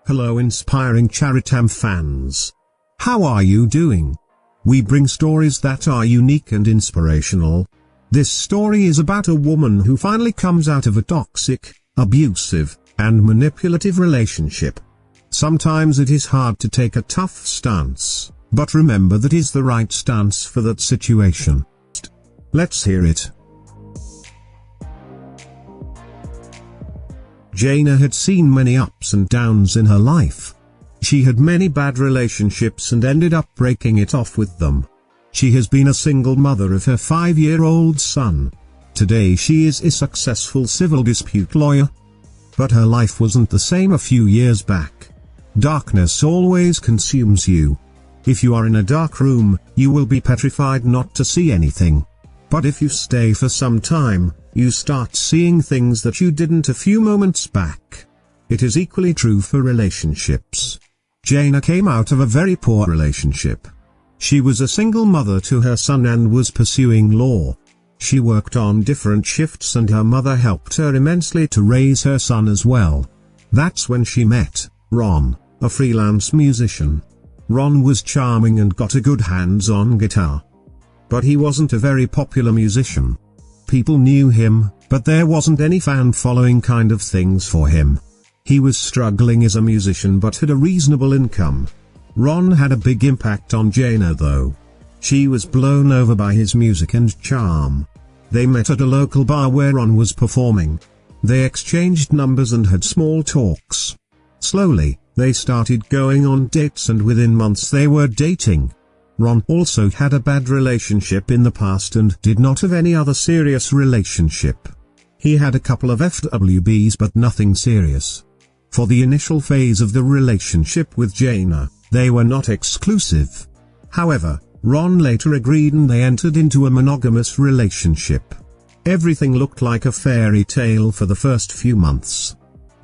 Hello inspiring Charitam fans. How are you doing? We bring stories that are unique and inspirational. This story is about a woman who finally comes out of a toxic, abusive, and manipulative relationship. Sometimes it is hard to take a tough stance, but remember that is the right stance for that situation. Let's hear it. Jana had seen many ups and downs in her life. She had many bad relationships and ended up breaking it off with them. She has been a single mother of her 5-year-old son. Today she is a successful civil dispute lawyer. But her life wasn't the same a few years back. Darkness always consumes you. If you are in a dark room, you will be petrified not to see anything. But if you stay for some time, you start seeing things that you didn't a few moments back. It is equally true for relationships. Jana came out of a very poor relationship. She was a single mother to her son and was pursuing law. She worked on different shifts and her mother helped her immensely to raise her son as well. That's when she met Ron, a freelance musician. Ron was charming and got a good hands-on guitar. But he wasn't a very popular musician. People knew him, but there wasn't any fan following kind of things for him. He was struggling as a musician but had a reasonable income. Ron had a big impact on Jana though. She was blown over by his music and charm. They met at a local bar where Ron was performing. They exchanged numbers and had small talks. Slowly, they started going on dates and within months they were dating. Ron also had a bad relationship in the past and did not have any other serious relationship. He had a couple of FWBs but nothing serious. For the initial phase of the relationship with Jana, they were not exclusive. However, Ron later agreed and they entered into a monogamous relationship. Everything looked like a fairy tale for the first few months.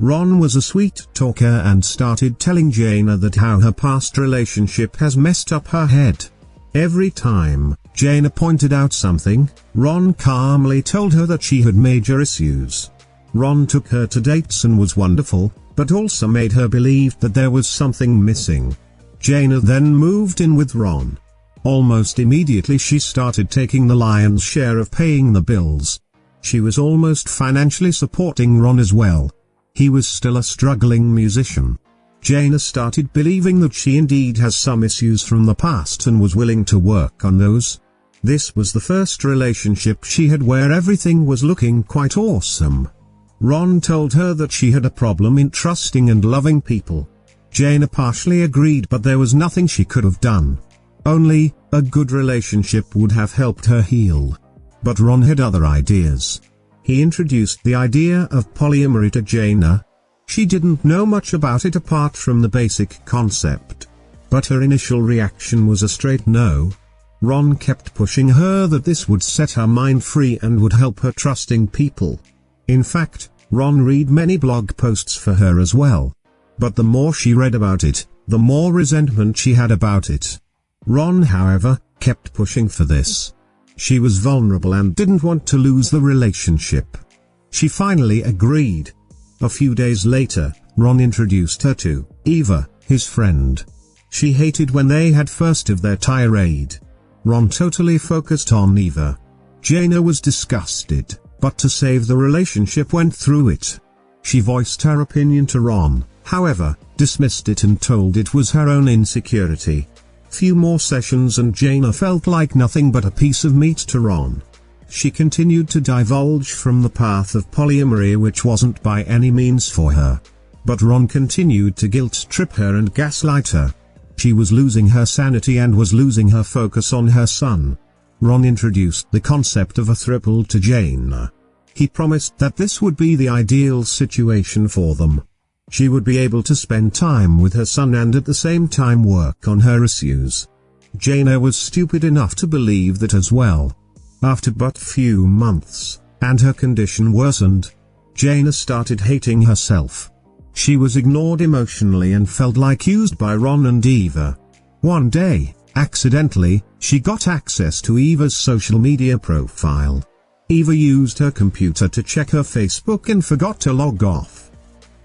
Ron was a sweet talker and started telling Jana that how her past relationship has messed up her head. Every time Jana pointed out something, Ron calmly told her that she had major issues. Ron took her to dates and was wonderful, but also made her believe that there was something missing. Jana then moved in with Ron. Almost immediately she started taking the lion's share of paying the bills. She was almost financially supporting Ron as well. He was still a struggling musician. Jana started believing that she indeed has some issues from the past and was willing to work on those. This was the first relationship she had where everything was looking quite awesome. Ron told her that she had a problem in trusting and loving people. Jana partially agreed but there was nothing she could have done. Only a good relationship would have helped her heal. But Ron had other ideas. He introduced the idea of polyamory to Jana. She didn't know much about it apart from the basic concept. But her initial reaction was a straight no. Ron kept pushing her that this would set her mind free and would help her trusting people. In fact, Ron read many blog posts for her as well. But the more she read about it, the more resentment she had about it. Ron, however, kept pushing for this. She was vulnerable and didn't want to lose the relationship. She finally agreed. A few days later, Ron introduced her to Eva, his friend. She hated when they had first of their tirade. Ron totally focused on Eva. Jana was disgusted, but to save the relationship went through it. She voiced her opinion to Ron, however, dismissed it and told it was her own insecurity. Few more sessions and Jana felt like nothing but a piece of meat to Ron. She continued to divulge from the path of polyamory which wasn't by any means for her. But Ron continued to guilt trip her and gaslight her. She was losing her sanity and was losing her focus on her son. Ron introduced the concept of a throuple to Jana. He promised that this would be the ideal situation for them. She would be able to spend time with her son and at the same time work on her issues. Jana was stupid enough to believe that as well. After but few months, and her condition worsened, Jana started hating herself. She was ignored emotionally and felt like used by Ron and Eva. One day, accidentally, she got access to Eva's social media profile. Eva used her computer to check her Facebook and forgot to log off.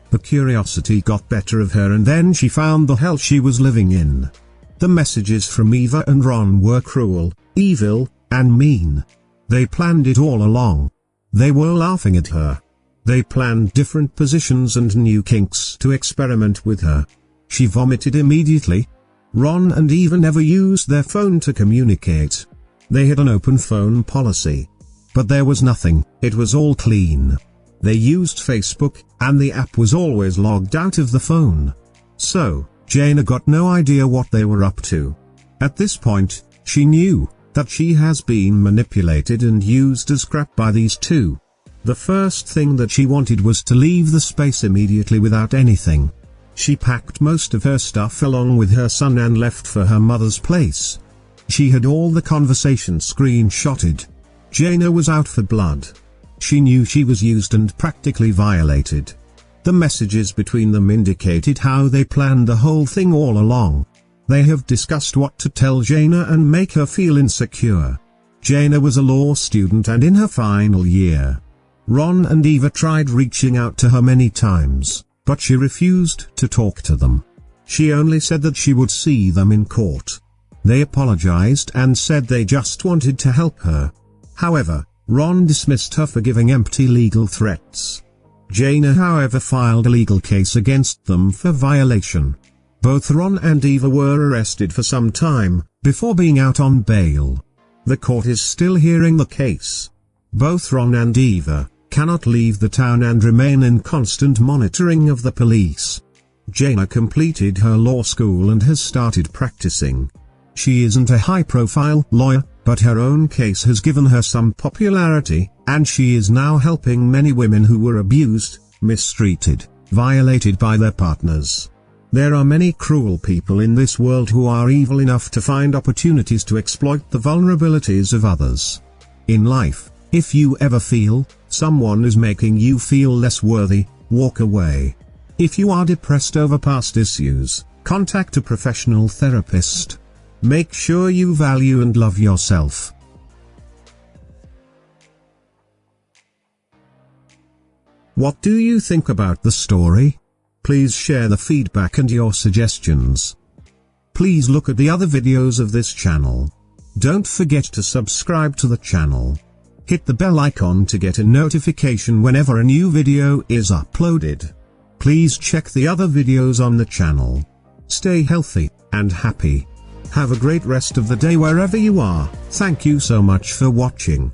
The curiosity got better of her, and then she found the hell she was living in. The messages from Eva and Ron were cruel, evil, and mean. They planned it all along. They were laughing at her. They planned different positions and new kinks to experiment with her. She vomited immediately. Ron and Eva never used their phone to communicate. They had an open phone policy. But there was nothing, it was all clean. They used Facebook, and the app was always logged out of the phone. So, Jaina got no idea what they were up to. At this point, she knew that she has been manipulated and used as crap by these two. The first thing that she wanted was to leave the space immediately without anything. She packed most of her stuff along with her son and left for her mother's place. She had all the conversation screenshotted. Jaina was out for blood. She knew she was used and practically violated. The messages between them indicated how they planned the whole thing all along. They have discussed what to tell Jaina and make her feel insecure. Jaina was a law student and in her final year. Ron and Eva tried reaching out to her many times, but she refused to talk to them. She only said that she would see them in court. They apologized and said they just wanted to help her. However, Ron dismissed her for giving empty legal threats. Jaina, however, filed a legal case against them for violation. Both Ron and Eva were arrested for some time, before being out on bail. The court is still hearing the case. Both Ron and Eva cannot leave the town and remain in constant monitoring of the police. Jaina completed her law school and has started practicing. She isn't a high-profile lawyer, but her own case has given her some popularity, and she is now helping many women who were abused, mistreated, violated by their partners. There are many cruel people in this world who are evil enough to find opportunities to exploit the vulnerabilities of others. In life, if you ever feel someone is making you feel less worthy, walk away. If you are depressed over past issues, contact a professional therapist. Make sure you value and love yourself. What do you think about the story? Please share the feedback and your suggestions. Please look at the other videos of this channel. Don't forget to subscribe to the channel. Hit the bell icon to get a notification whenever a new video is uploaded. Please check the other videos on the channel. Stay healthy and happy. Have a great rest of the day wherever you are. Thank you so much for watching.